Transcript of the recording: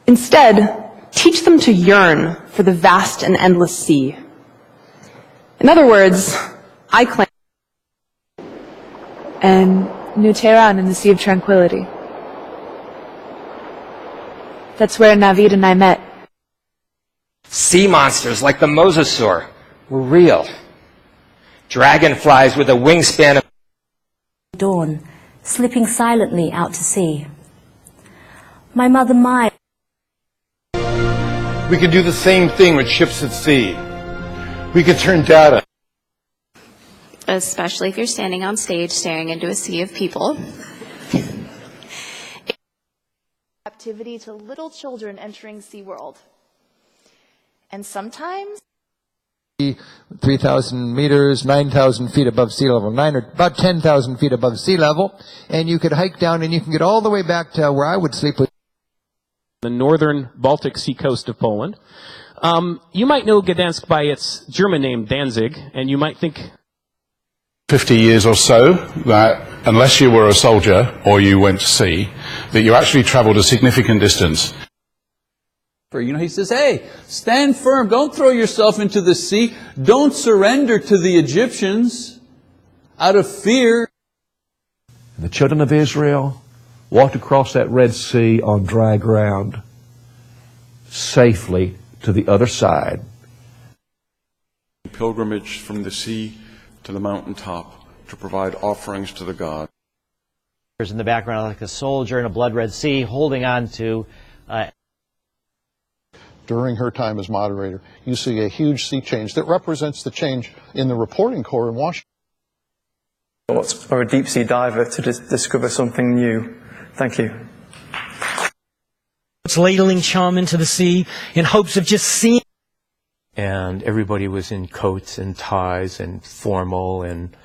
Instead, teach them to yearn for the vast and endless sea. In other words, I claim and New Tehran in the Sea of Tranquility. That's where Navid and I met. Sea monsters like the mosasaur were real. Dragonflies with a wingspan of dawn, slipping silently out to sea. My mother Maya. We could do the same thing with ships at sea. We could turn data. Especially if you're standing on stage staring into a sea of people. Captivity to little children entering SeaWorld. And sometimes 3,000 meters, 9,000 feet above sea level, about 10,000 feet above sea level, and you could hike down and you can get all the way back to where I would sleep with the northern Baltic Sea coast of Poland. You might know Gdansk by its German name Danzig, and you might think 50 years or so that unless you were a soldier or you went to sea, that you actually traveled a significant distance. You know, he says, hey, stand firm, don't throw yourself into the sea, don't surrender to the Egyptians out of fear. The children of Israel walked across that Red Sea on dry ground safely to the other side. Pilgrimage from the sea to the mountaintop to provide offerings to the god. In the background, like a soldier in a blood-red sea holding on to during her time as moderator, you see a huge sea change that represents the change in the reporting corps in Washington. For a deep-sea diver to discover something new. Thank you. It's ladling chum into the sea in hopes of just seeing. And everybody was in coats and ties and formal, and